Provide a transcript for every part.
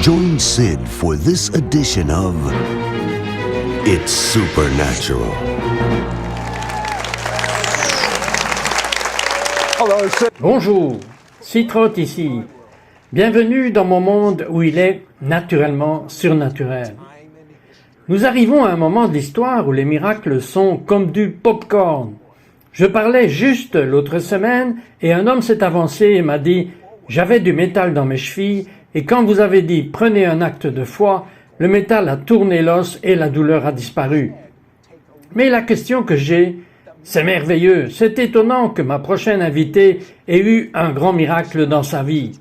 Join Sid for this edition of It's Supernatural. Hello, Sid. Bonjour, Citrotte ici. Bienvenue dans mon monde où il est naturellement surnaturel. Nous arrivons à un moment de l'histoire où les miracles sont comme du pop-corn. Je parlais juste l'autre semaine et un homme s'est avancé et m'a dit « J'avais du métal dans mes chevilles et quand vous avez dit « Prenez un acte de foi », le métal a tourné l'os et la douleur a disparu. Mais la question que j'ai, c'est merveilleux, c'est étonnant que ma prochaine invitée ait eu un grand miracle dans sa vie.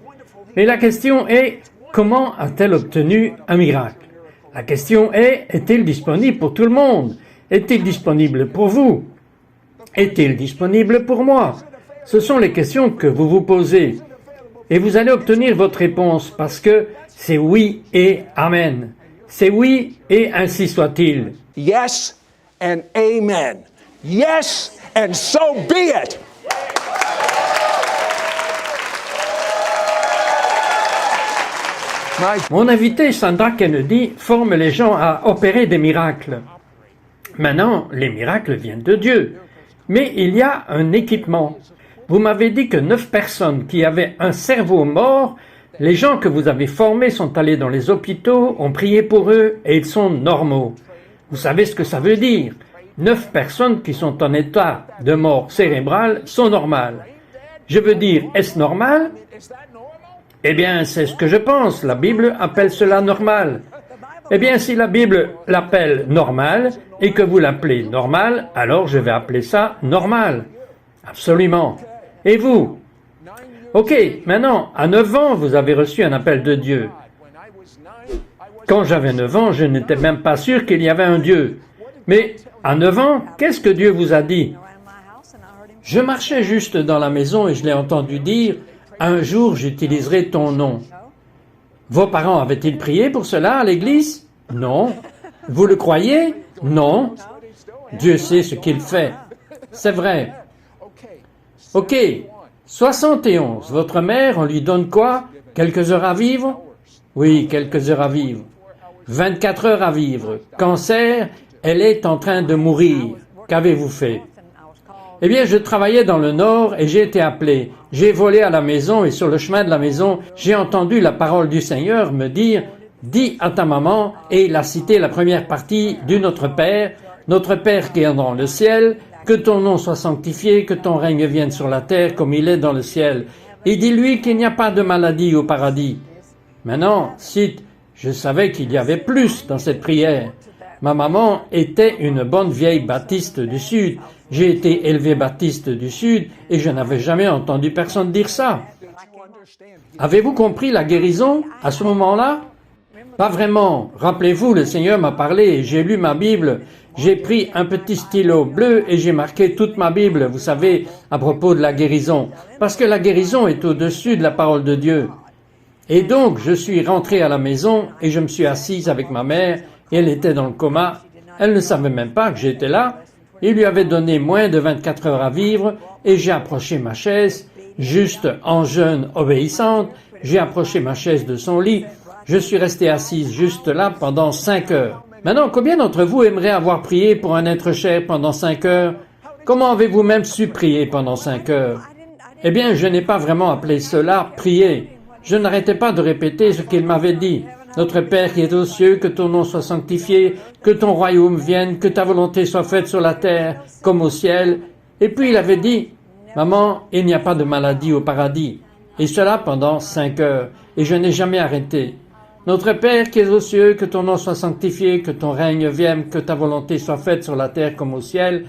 Mais la question est, comment a-t-elle obtenu un miracle? La question est-il disponible pour tout le monde? Est-il disponible pour vous? Est-il disponible pour moi? Ce sont les questions que vous vous posez. Et vous allez obtenir votre réponse parce que c'est oui et amen. C'est oui et ainsi soit-il. Yes and amen. Yes and so be it. Mon invité Sandra Kennedy forme les gens à opérer des miracles. Maintenant, les miracles viennent de Dieu. Mais il y a un équipement. Vous m'avez dit que 9 personnes qui avaient un cerveau mort, les gens que vous avez formés sont allés dans les hôpitaux, ont prié pour eux et ils sont normaux. Vous savez ce que ça veut dire? 9 personnes qui sont en état de mort cérébrale sont normales. Je veux dire, est-ce normal? Eh bien, c'est ce que je pense. La Bible appelle cela normal. Eh bien, si la Bible l'appelle normal et que vous l'appelez normal, alors je vais appeler ça normal. Absolument. Et vous? Ok, maintenant, à 9 ans, vous avez reçu un appel de Dieu. Quand j'avais 9 ans, je n'étais même pas sûr qu'il y avait un Dieu. Mais à 9 ans, qu'est-ce que Dieu vous a dit? Je marchais juste dans la maison et je l'ai entendu dire « Un jour, j'utiliserai ton nom ». Vos parents avaient-ils prié pour cela à l'église? Non. Vous le croyez? Non. Dieu sait ce qu'il fait. C'est vrai. Ok. 71. Votre mère, on lui donne quoi? Quelques heures à vivre? Oui, quelques heures à vivre. 24 heures à vivre. Cancer, elle est en train de mourir. Qu'avez-vous fait? Eh bien, je travaillais dans le Nord et j'ai été appelé. J'ai volé à la maison et sur le chemin de la maison, j'ai entendu la parole du Seigneur me dire « Dis à ta maman » et il a cité la première partie du Notre Père qui est dans le ciel, que ton nom soit sanctifié, que ton règne vienne sur la terre comme il est dans le ciel. Et dis-lui qu'il n'y a pas de maladie au paradis. Maintenant, cite, je savais qu'il y avait plus dans cette prière. Ma maman était une bonne vieille baptiste du Sud. J'ai été élevé baptiste du Sud et je n'avais jamais entendu personne dire ça. Avez-vous compris la guérison à ce moment-là? Pas vraiment. Rappelez-vous, le Seigneur m'a parlé et j'ai lu ma Bible. J'ai pris un petit stylo bleu et j'ai marqué toute ma Bible, vous savez, à propos de la guérison. Parce que la guérison est au-dessus de la parole de Dieu. Et donc, je suis rentré à la maison et je me suis assise avec ma mère et elle était dans le coma. Elle ne savait même pas que j'étais là. Il lui avait donné moins de 24 heures à vivre et j'ai approché ma chaise, juste en jeune obéissante, j'ai approché ma chaise de son lit. Je suis resté assise juste là pendant 5 heures. Maintenant, combien d'entre vous aimeraient avoir prié pour un être cher pendant 5 heures? Comment avez-vous même su prier pendant 5 heures? Eh bien, je n'ai pas vraiment appelé cela prier. Je n'arrêtais pas de répéter ce qu'il m'avait dit. Notre Père qui est aux cieux, que ton nom soit sanctifié, que ton royaume vienne, que ta volonté soit faite sur la terre comme au ciel. Et puis il avait dit, maman, il n'y a pas de maladie au paradis. Et cela pendant 5 heures. Et je n'ai jamais arrêté. Notre Père qui est aux cieux, que ton nom soit sanctifié, que ton règne vienne, que ta volonté soit faite sur la terre comme au ciel.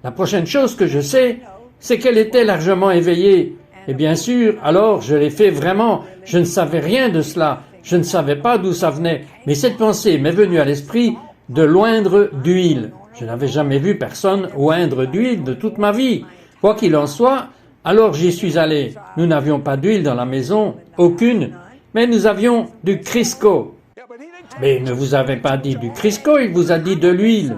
La prochaine chose que je sais, c'est qu'elle était largement éveillée. Et bien sûr, alors je l'ai fait vraiment. Je ne savais rien de cela. Je ne savais pas d'où ça venait. Mais cette pensée m'est venue à l'esprit de l'oindre d'huile. Je n'avais jamais vu personne oindre d'huile de toute ma vie. Quoi qu'il en soit, alors j'y suis allé. Nous n'avions pas d'huile dans la maison, aucune. Mais nous avions du Crisco. Mais il ne vous avait pas dit du Crisco, il vous a dit de l'huile.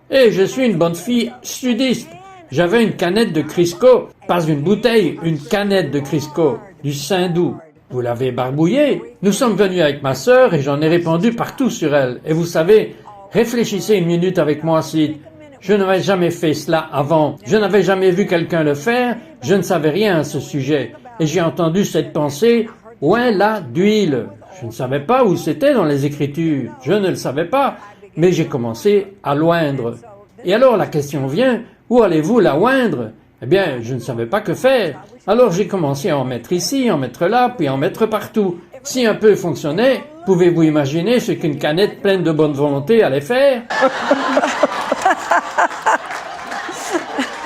Et je suis une bonne fille sudiste. J'avais une canette de Crisco, pas une bouteille, une canette de Crisco, du Saint-Doux. Vous l'avez barbouillée. Nous sommes venus avec ma sœur et j'en ai répandu partout sur elle. Et vous savez, réfléchissez une minute avec moi, Sid. Je n'avais jamais fait cela avant. Je n'avais jamais vu quelqu'un le faire. Je ne savais rien à ce sujet. Et j'ai entendu cette pensée, oin là d'huile. Je ne savais pas où c'était dans les Écritures. Je ne le savais pas. Mais j'ai commencé à l'oindre. Et alors la question vient, où allez-vous la oindre? Eh bien, je ne savais pas que faire. Alors j'ai commencé à en mettre ici, en mettre là, puis en mettre partout. Si un peu fonctionnait, pouvez-vous imaginer ce qu'une canette pleine de bonne volonté allait faire?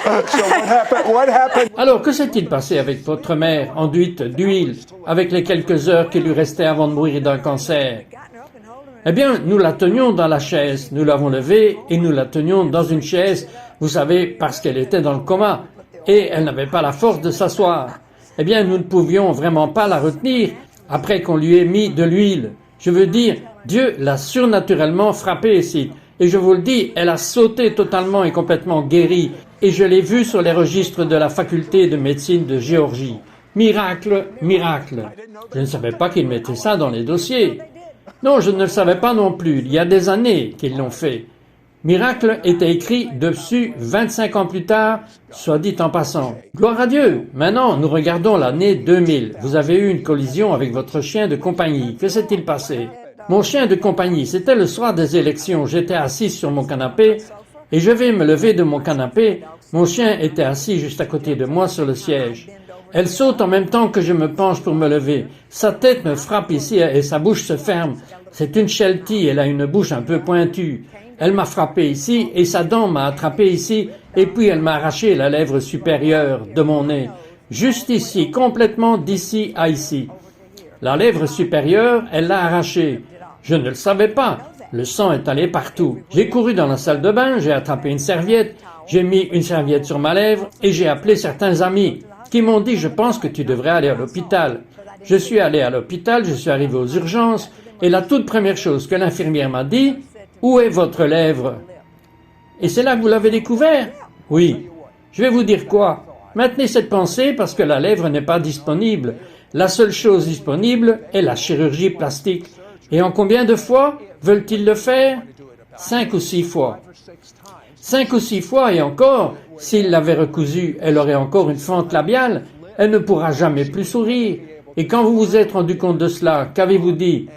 What happened? Alors, que s'est-il passé avec votre mère, enduite d'huile, avec les quelques heures qui lui restaient avant de mourir d'un cancer? Eh bien, nous la tenions dans la chaise, nous l'avons levée et nous la tenions dans une chaise, vous savez, parce qu'elle était dans le coma et elle n'avait pas la force de s'asseoir. Eh bien, nous ne pouvions vraiment pas la retenir après qu'on lui ait mis de l'huile. Je veux dire, Dieu l'a surnaturellement frappée ici. Et je vous le dis, elle a sauté totalement et complètement guérie. Et je l'ai vue sur les registres de la faculté de médecine de Géorgie. Miracle, miracle. Je ne savais pas qu'ils mettaient ça dans les dossiers. Non, je ne le savais pas non plus. Il y a des années qu'ils l'ont fait. Miracle était écrit dessus 25 ans plus tard, soit dit en passant. Gloire à Dieu! Maintenant, nous regardons l'année 2000. Vous avez eu une collision avec votre chien de compagnie. Que s'est-il passé? Mon chien de compagnie, c'était le soir des élections. J'étais assis sur mon canapé et je vais me lever de mon canapé. Mon chien était assis juste à côté de moi sur le siège. Elle saute en même temps que je me penche pour me lever. Sa tête me frappe ici et sa bouche se ferme. C'est une Sheltie, elle a une bouche un peu pointue. Elle m'a frappé ici et sa dent m'a attrapé ici et puis elle m'a arraché la lèvre supérieure de mon nez. Juste ici, complètement d'ici à ici. La lèvre supérieure, elle l'a arrachée. Je ne le savais pas. Le sang est allé partout. J'ai couru dans la salle de bain, j'ai attrapé une serviette, j'ai mis une serviette sur ma lèvre et j'ai appelé certains amis qui m'ont dit « Je pense que tu devrais aller à l'hôpital ». Je suis allé à l'hôpital, je suis arrivé aux urgences et la toute première chose que l'infirmière m'a dit « Où est votre lèvre ?» Et c'est là que vous l'avez découvert? Oui. Je vais vous dire quoi? Maintenez cette pensée parce que la lèvre n'est pas disponible. La seule chose disponible est la chirurgie plastique. Et en combien de fois veulent-ils le faire? 5 ou 6 fois. 5 ou 6 fois et encore, s'ils l'avaient recousue, elle aurait encore une fente labiale. Elle ne pourra jamais plus sourire. Et quand vous vous êtes rendu compte de cela, qu'avez-vous dit?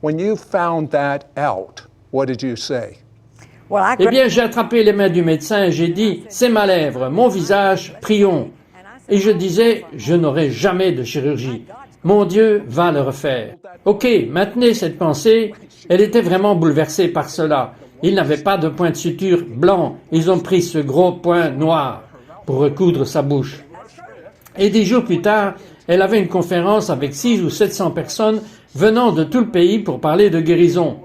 When you found that out, what did you say? Eh bien, j'ai attrapé les mains du médecin et j'ai dit, c'est ma lèvre, mon visage, prions. Et je disais, je n'aurai jamais de chirurgie. Mon Dieu va le refaire. Ok, maintenez cette pensée. Elle était vraiment bouleversée par cela. Ils n'avaient pas de point de suture blanc. Ils ont pris ce gros point noir pour recoudre sa bouche. Et 10 jours plus tard, elle avait une conférence avec 600 ou 700 personnes venant de tout le pays pour parler de guérison.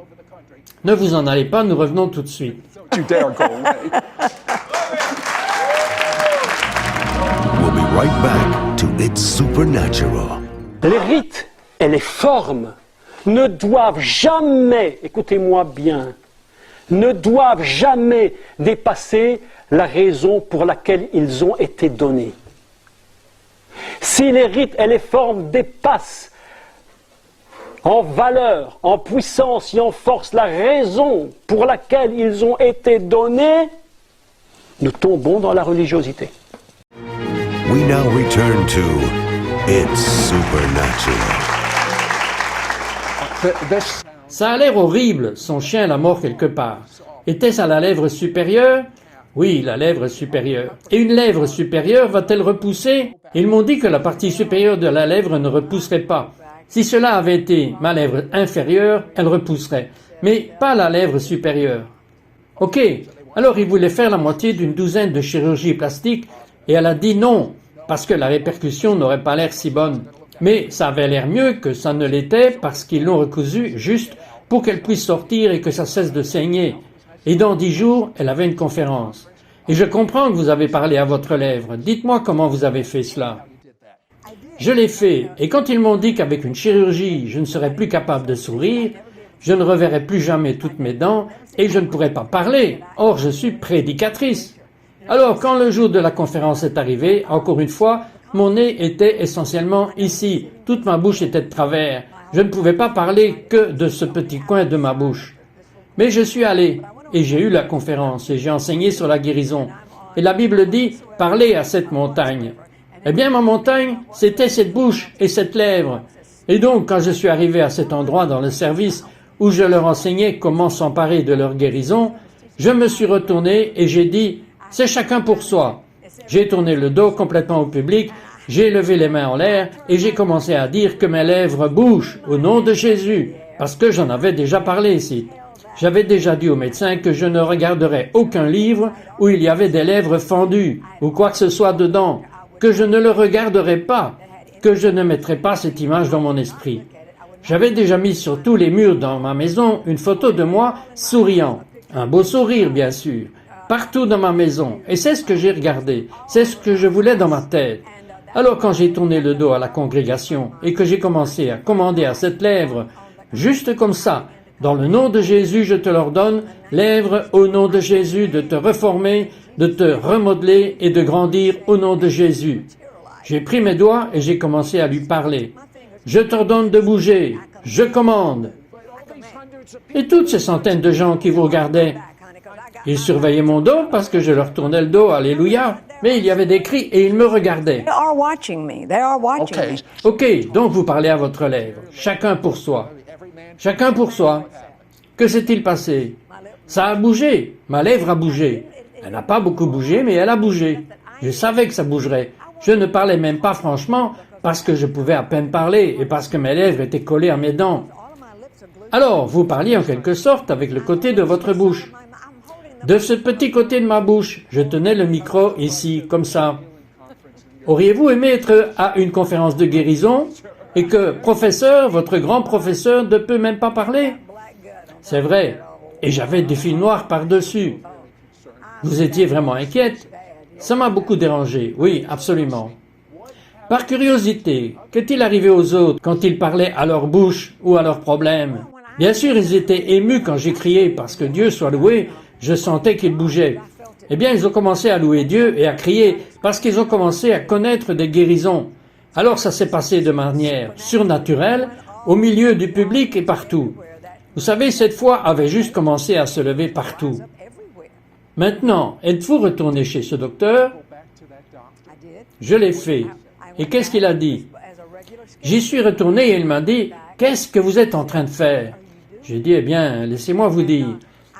Ne vous en allez pas, nous revenons tout de suite. You dare go away. We'll be right back to It's Supernatural. Les rites et les formes ne doivent jamais, écoutez-moi bien, ne doivent jamais dépasser la raison pour laquelle ils ont été donnés. Si les rites et les formes dépassent en valeur, en puissance et en force la raison pour laquelle ils ont été donnés, nous tombons dans la religiosité. We now return to It's Supernatural. This Ça a l'air horrible, son chien l'a mort quelque part. Était-ce à la lèvre supérieure? Oui, la lèvre supérieure. Et une lèvre supérieure va-t-elle repousser? Ils m'ont dit que la partie supérieure de la lèvre ne repousserait pas. Si cela avait été ma lèvre inférieure, elle repousserait, mais pas la lèvre supérieure. Ok, alors il voulait faire la moitié d'une douzaine de chirurgies plastiques et elle a dit non, parce que la répercussion n'aurait pas l'air si bonne. Mais ça avait l'air mieux que ça ne l'était parce qu'ils l'ont recousu juste pour qu'elle puisse sortir et que ça cesse de saigner. Et dans 10 jours, elle avait une conférence. Et je comprends que vous avez parlé à votre lèvre. Dites-moi comment vous avez fait cela. Je l'ai fait, et quand ils m'ont dit qu'avec une chirurgie, je ne serais plus capable de sourire, je ne reverrai plus jamais toutes mes dents, et je ne pourrais pas parler. Or, je suis prédicatrice. Alors, quand le jour de la conférence est arrivé, encore une fois, Mon nez était essentiellement ici. Toute ma bouche était de travers. Je ne pouvais pas parler que de ce petit coin de ma bouche. Mais je suis allé et j'ai eu la conférence et j'ai enseigné sur la guérison. Et la Bible dit, parlez à cette montagne. Eh bien, ma montagne, c'était cette bouche et cette lèvre. Et donc, quand je suis arrivé à cet endroit dans le service où je leur enseignais comment s'emparer de leur guérison, je me suis retourné et j'ai dit, c'est chacun pour soi. J'ai tourné le dos complètement au public, j'ai levé les mains en l'air et j'ai commencé à dire que mes lèvres bougent au nom de Jésus, parce que j'en avais déjà parlé ici. J'avais déjà dit au médecin que je ne regarderais aucun livre où il y avait des lèvres fendues ou quoi que ce soit dedans, que je ne le regarderais pas, que je ne mettrais pas cette image dans mon esprit. J'avais déjà mis sur tous les murs dans ma maison une photo de moi souriant, un beau sourire bien sûr, partout dans ma maison, et c'est ce que j'ai regardé, c'est ce que je voulais dans ma tête. Alors quand j'ai tourné le dos à la congrégation et que j'ai commencé à commander à cette lèvre, juste comme ça, dans le nom de Jésus, je te l'ordonne, lèvre au nom de Jésus, de te reformer, de te remodeler et de grandir au nom de Jésus. J'ai pris mes doigts et j'ai commencé à lui parler. Je t'ordonne de bouger, je commande. Et toutes ces centaines de gens qui vous regardaient, ils surveillaient mon dos parce que je leur tournais le dos, alléluia. Mais il y avait des cris et ils me regardaient. They are watching me. They are watching me. Ok, donc vous parlez à votre lèvre, chacun pour soi. Chacun pour soi. Que s'est-il passé? Ça a bougé, ma lèvre a bougé. Elle n'a pas beaucoup bougé, mais elle a bougé. Je savais que ça bougerait. Je ne parlais même pas franchement parce que je pouvais à peine parler et parce que mes lèvres étaient collées à mes dents. Alors, vous parliez en quelque sorte avec le côté de votre bouche. De ce petit côté de ma bouche, je tenais le micro ici, comme ça. Auriez-vous aimé être à une conférence de guérison et que professeur, votre grand professeur, ne peut même pas parler? C'est vrai. Et j'avais des fils noirs par-dessus. Vous étiez vraiment inquiète? Ça m'a beaucoup dérangé, oui, absolument. Par curiosité, qu'est-il arrivé aux autres quand ils parlaient à leur bouche ou à leurs problèmes? Bien sûr, ils étaient émus quand j'ai crié, parce que Dieu soit loué, je sentais qu'ils bougeaient. Eh bien, ils ont commencé à louer Dieu et à crier, parce qu'ils ont commencé à connaître des guérisons. Alors ça s'est passé de manière surnaturelle, au milieu du public et partout. Vous savez, cette foi avait juste commencé à se lever partout. Maintenant, êtes-vous retourné chez ce docteur? Je l'ai fait. Et qu'est-ce qu'il a dit? J'y suis retourné et il m'a dit, qu'est-ce que vous êtes en train de faire? J'ai dit, eh bien, laissez-moi vous dire.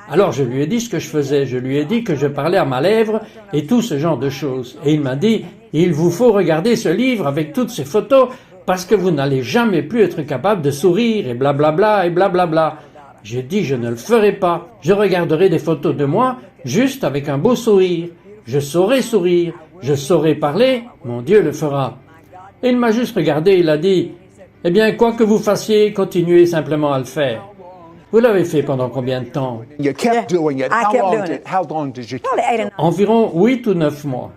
Alors je lui ai dit ce que je faisais, je lui ai dit que je parlais à ma lèvre et tout ce genre de choses. Et il m'a dit, il vous faut regarder ce livre avec toutes ces photos parce que vous n'allez jamais plus être capable de sourire et blablabla et blablabla. J'ai dit, je ne le ferai pas. Je regarderai des photos de moi juste avec un beau sourire. Je saurai sourire, je saurai parler, mon Dieu le fera. Et il m'a juste regardé, il a dit, eh bien, quoi que vous fassiez, continuez simplement à le faire. Vous l'avez fait pendant combien de temps? You kept doing it. I kept doing it. How long did you Probably 8 and Environ 8 ou 9 mois.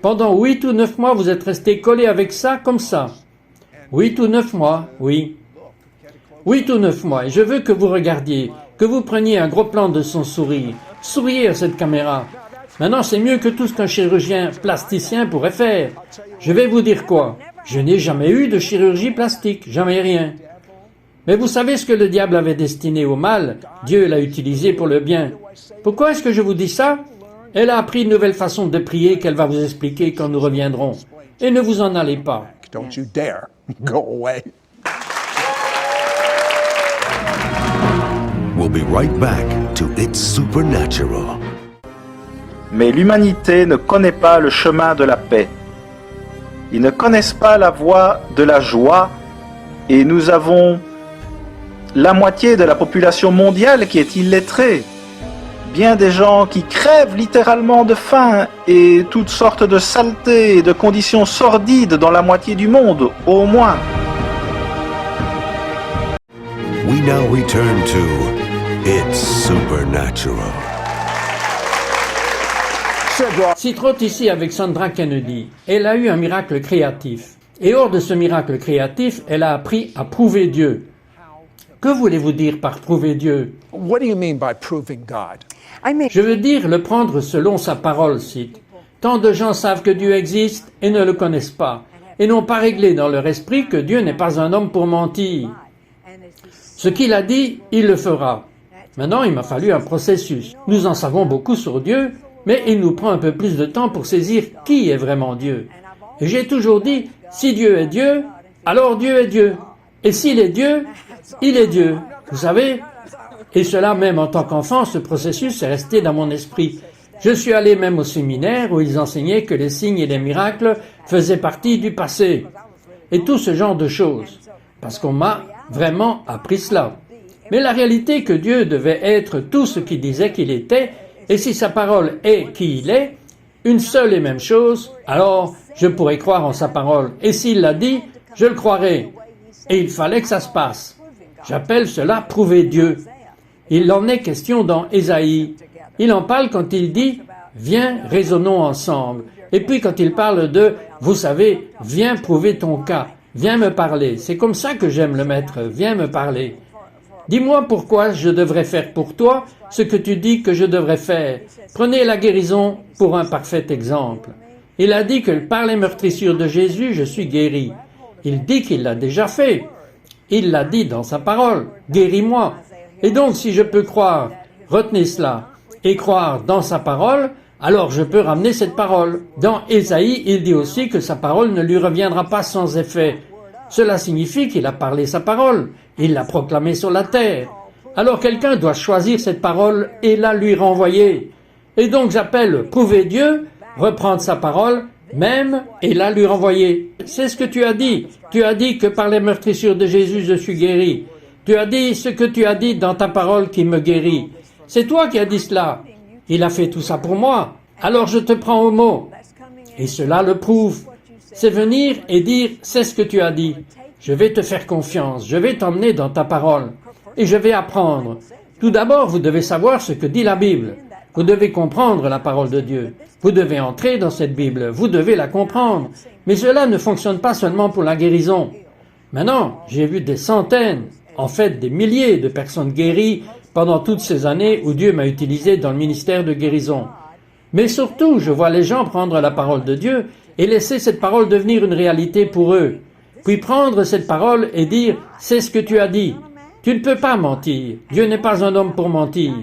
Pendant 8 ou 9 mois, vous êtes resté collé avec ça comme ça. 8 ou 9 mois, oui. 8 ou 9 mois. Et je veux que vous regardiez, que vous preniez un gros plan de son sourire. Souriez à cette caméra. Maintenant, c'est mieux que tout ce qu'un chirurgien plasticien pourrait faire. Je vais vous dire quoi? Je n'ai jamais eu de chirurgie plastique, jamais rien. Mais vous savez ce que le diable avait destiné au mal, Dieu l'a utilisé pour le bien. Pourquoi est-ce que je vous dis ça? Elle a appris une nouvelle façon de prier qu'elle va vous expliquer quand nous reviendrons. Et ne vous en allez pas. Don't you dare go away. We'll be right back to It's Supernatural. Mais l'humanité ne connaît pas le chemin de la paix. Ils ne connaissent pas la voie de la joie et nous avons la moitié de la population mondiale qui est illettrée. Bien des gens qui crèvent littéralement de faim et toutes sortes de saletés et de conditions sordides dans la moitié du monde, au moins. We now return to It's Supernatural. Si trotte ici avec Sandra Kennedy, elle a eu un miracle créatif. Et hors de ce miracle créatif, elle a appris à prouver Dieu. Que voulez-vous dire par prouver Dieu? What do you mean by proving God? I mean, Je veux dire le prendre selon sa parole, Sid. Tant de gens savent que Dieu existe et ne le connaissent pas, et n'ont pas réglé dans leur esprit que Dieu n'est pas un homme pour mentir. Ce qu'il a dit, il le fera. Maintenant, il m'a fallu un processus. Nous en savons beaucoup sur Dieu, mais il nous prend un peu plus de temps pour saisir qui est vraiment Dieu. Et j'ai toujours dit, si Dieu est Dieu, alors Dieu est Dieu. Et s'il est Dieu, il est Dieu. Vous savez? Et cela, même en tant qu'enfant, ce processus est resté dans mon esprit. Je suis allé même au séminaire où ils enseignaient que les signes et les miracles faisaient partie du passé. Et tout ce genre de choses. Parce qu'on m'a vraiment appris cela. Mais la réalité est que Dieu devait être tout ce qu'il disait qu'il était, et si sa parole est qui il est, une seule et même chose, alors je pourrais croire en sa parole. Et s'il l'a dit, je le croirai. Et il fallait que ça se passe. J'appelle cela prouver Dieu. Il en est question dans Ésaïe. Il en parle quand il dit « Viens, raisonnons ensemble ». Et puis quand il parle de « Vous savez, viens prouver ton cas, viens me parler ». C'est comme ça que j'aime le mettre, « Viens me parler ». Dis-moi pourquoi je devrais faire pour toi ce que tu dis que je devrais faire. Prenez la guérison pour un parfait exemple. Il a dit que par les meurtrissures de Jésus, je suis guéri. Il dit qu'il l'a déjà fait. Il l'a dit dans sa parole, « Guéris-moi ». Et donc, si je peux croire, retenez cela, et croire dans sa parole, alors je peux ramener cette parole. Dans Ésaïe, il dit aussi que sa parole ne lui reviendra pas sans effet. Cela signifie qu'il a parlé sa parole, il l'a proclamée sur la terre. Alors quelqu'un doit choisir cette parole et la lui renvoyer. Et donc j'appelle prouver Dieu, reprendre sa parole, même, et la lui renvoyer. C'est ce que tu as dit. Tu as dit que par les meurtrissures de Jésus, je suis guéri. Tu as dit ce que tu as dit dans ta parole qui me guérit. C'est toi qui as dit cela. Il a fait tout ça pour moi. Alors je te prends au mot. Et cela le prouve. C'est venir et dire, c'est ce que tu as dit. Je vais te faire confiance. Je vais t'emmener dans ta parole. Et je vais apprendre. Tout d'abord, vous devez savoir ce que dit la Bible. Vous devez comprendre la parole de Dieu. Vous devez entrer dans cette Bible. Vous devez la comprendre. Mais cela ne fonctionne pas seulement pour la guérison. Maintenant, j'ai vu des centaines, en fait des milliers de personnes guéries pendant toutes ces années où Dieu m'a utilisé dans le ministère de guérison. Mais surtout, je vois les gens prendre la parole de Dieu et laisser cette parole devenir une réalité pour eux. Puis prendre cette parole et dire « c'est ce que tu as dit ». Tu ne peux pas mentir. Dieu n'est pas un homme pour mentir.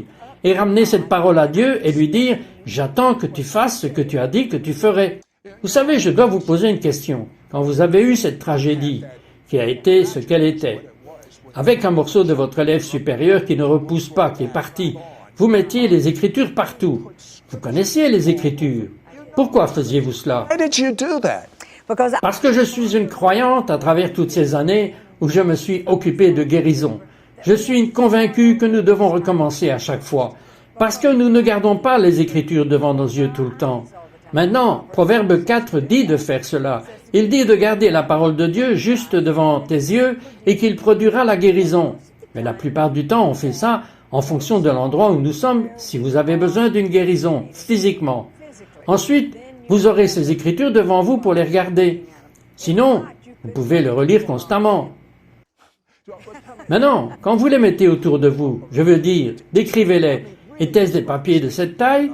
Et ramener cette parole à Dieu et lui dire « j'attends que tu fasses ce que tu as dit que tu ferais ». Vous savez, je dois vous poser une question. Quand vous avez eu cette tragédie, qui a été ce qu'elle était, avec un morceau de votre lèvre supérieure qui ne repousse pas, qui est parti, vous mettiez les Écritures partout. Vous connaissiez les Écritures. Pourquoi faisiez-vous cela? Why did you do that? Parce que je suis une croyante à travers toutes ces années où je me suis occupé de guérison. Je suis convaincu que nous devons recommencer à chaque fois, parce que nous ne gardons pas les Écritures devant nos yeux tout le temps. Maintenant, Proverbe 4 dit de faire cela. Il dit de garder la parole de Dieu juste devant tes yeux et qu'il produira la guérison. Mais la plupart du temps, on fait ça en fonction de l'endroit où nous sommes, si vous avez besoin d'une guérison, physiquement. Ensuite, vous aurez ces Écritures devant vous pour les regarder. Sinon, vous pouvez le relire constamment. Maintenant, quand vous les mettez autour de vous, je veux dire, décrivez-les. Étaient-ce des papiers de cette taille?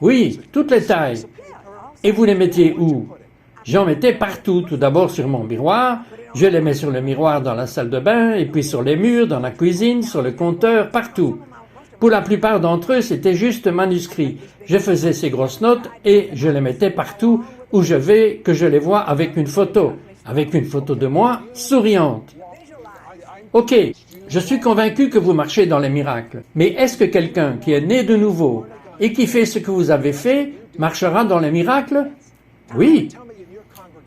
Oui, toutes les tailles. Et vous les mettiez où? J'en mettais partout, tout d'abord sur mon miroir, je les mets sur le miroir dans la salle de bain, et puis sur les murs, dans la cuisine, sur le compteur, partout. Pour la plupart d'entre eux, c'était juste manuscrit. Je faisais ces grosses notes et je les mettais partout où je vais, que je les vois avec une photo de moi, souriante. Ok, je suis convaincu que vous marchez dans les miracles, mais est-ce que quelqu'un qui est né de nouveau et qui fait ce que vous avez fait marchera dans les miracles? Oui.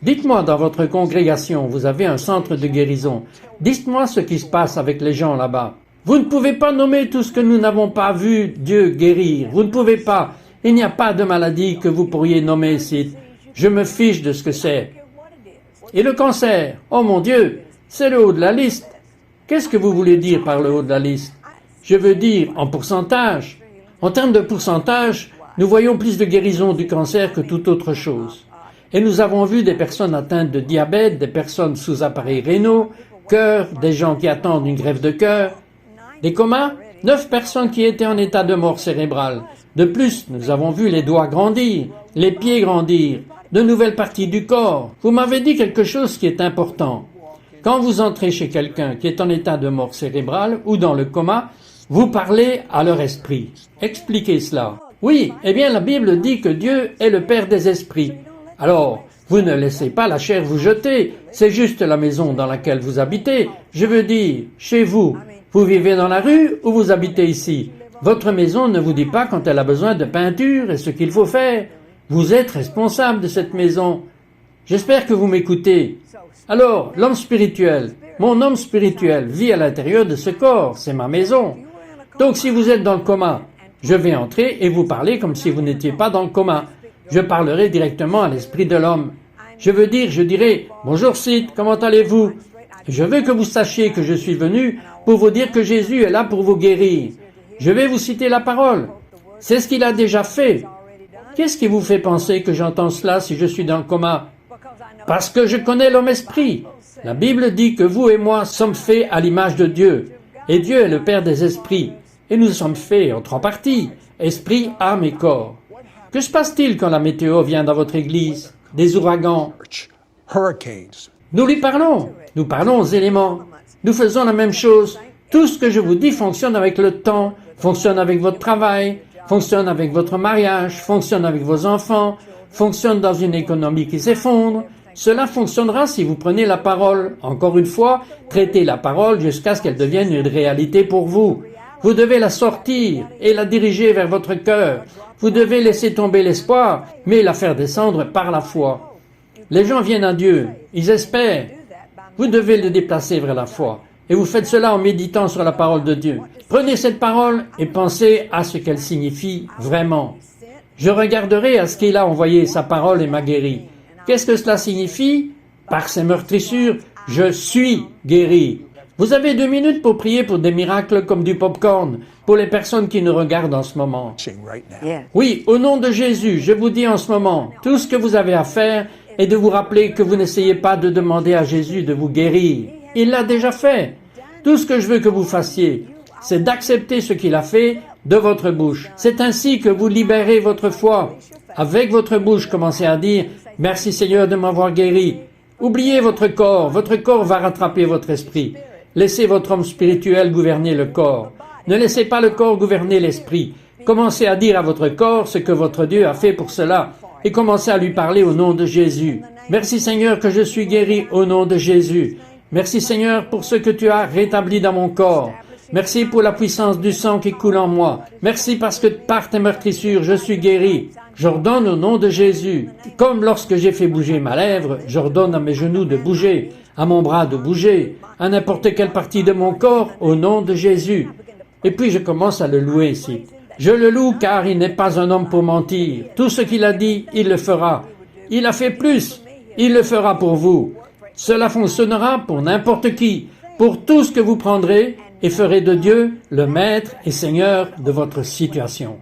Dites-moi, dans votre congrégation, vous avez un centre de guérison. Dites-moi ce qui se passe avec les gens là-bas. Vous ne pouvez pas nommer tout ce que nous n'avons pas vu Dieu guérir. Vous ne pouvez pas. Il n'y a pas de maladie que vous pourriez nommer ici. Je me fiche de ce que c'est. Et le cancer? Oh mon Dieu, c'est le haut de la liste. Qu'est-ce que vous voulez dire par le haut de la liste? Je veux dire en pourcentage. En termes de pourcentage, nous voyons plus de guérison du cancer que toute autre chose. Et nous avons vu des personnes atteintes de diabète, des personnes sous appareils rénaux, cœur, des gens qui attendent une greffe de cœur, des comas, 9 personnes qui étaient en état de mort cérébrale. De plus, nous avons vu les doigts grandir, les pieds grandir, de nouvelles parties du corps. Vous m'avez dit quelque chose qui est important. Quand vous entrez chez quelqu'un qui est en état de mort cérébrale ou dans le coma, vous parlez à leur esprit. Expliquez cela. Oui, eh bien la Bible dit que Dieu est le Père des esprits. Alors, vous ne laissez pas la chair vous jeter, c'est juste la maison dans laquelle vous habitez. Je veux dire, chez vous, vous vivez dans la rue ou vous habitez ici. Votre maison ne vous dit pas quand elle a besoin de peinture et ce qu'il faut faire. Vous êtes responsable de cette maison. J'espère que vous m'écoutez. Alors, l'homme spirituel, mon homme spirituel vit à l'intérieur de ce corps, c'est ma maison. Donc si vous êtes dans le coma, je vais entrer et vous parler comme si vous n'étiez pas dans le coma. Je parlerai directement à l'esprit de l'homme. Je dirai, bonjour Sid, comment allez-vous? Je veux que vous sachiez que je suis venu pour vous dire que Jésus est là pour vous guérir. Je vais vous citer la parole. C'est ce qu'il a déjà fait. Qu'est-ce qui vous fait penser que j'entends cela si je suis dans le coma? Parce que je connais l'homme esprit. La Bible dit que vous et moi sommes faits à l'image de Dieu. Et Dieu est le Père des esprits. Et nous sommes faits en 3 parties, esprit, âme et corps. Que se passe-t-il quand la météo vient dans votre église? Des ouragans. Hurricanes. Nous lui parlons. Nous parlons aux éléments. Nous faisons la même chose. Tout ce que je vous dis fonctionne avec le temps, fonctionne avec votre travail, fonctionne avec votre mariage, fonctionne avec vos enfants, fonctionne dans une économie qui s'effondre. Cela fonctionnera si vous prenez la parole. Encore une fois, traitez la parole jusqu'à ce qu'elle devienne une réalité pour vous. Vous devez la sortir et la diriger vers votre cœur. Vous devez laisser tomber l'espoir, mais la faire descendre par la foi. Les gens viennent à Dieu, ils espèrent. Vous devez le déplacer vers la foi. Et vous faites cela en méditant sur la parole de Dieu. Prenez cette parole et pensez à ce qu'elle signifie vraiment. Je regarderai à ce qu'il a envoyé sa parole et m'a guéri. Qu'est-ce que cela signifie? Par ses meurtrissures, je suis guéri. Vous avez 2 minutes pour prier pour des miracles comme du popcorn, pour les personnes qui nous regardent en ce moment. Right now. Yeah. Oui, au nom de Jésus, je vous dis en ce moment, tout ce que vous avez à faire est de vous rappeler que vous n'essayez pas de demander à Jésus de vous guérir. Il l'a déjà fait. Tout ce que je veux que vous fassiez, c'est d'accepter ce qu'il a fait de votre bouche. C'est ainsi que vous libérez votre foi. Avec votre bouche, commencez à dire « Merci Seigneur de m'avoir guéri ». Oubliez votre corps va rattraper votre esprit. Laissez votre homme spirituel gouverner le corps. Ne laissez pas le corps gouverner l'esprit. Commencez à dire à votre corps ce que votre Dieu a fait pour cela et commencez à lui parler au nom de Jésus. Merci Seigneur que je suis guéri au nom de Jésus. Merci Seigneur pour ce que tu as rétabli dans mon corps. Merci pour la puissance du sang qui coule en moi. Merci parce que par tes meurtrissures, je suis guéri. J'ordonne au nom de Jésus. Comme lorsque j'ai fait bouger ma lèvre, j'ordonne à mes genoux de bouger, à mon bras de bouger, à n'importe quelle partie de mon corps, au nom de Jésus. Et puis je commence à le louer ici. Je le loue car il n'est pas un homme pour mentir. Tout ce qu'il a dit, il le fera. Il a fait plus. Il le fera pour vous. Cela fonctionnera pour n'importe qui, pour tout ce que vous prendrez et ferez de Dieu le Maître et Seigneur de votre situation.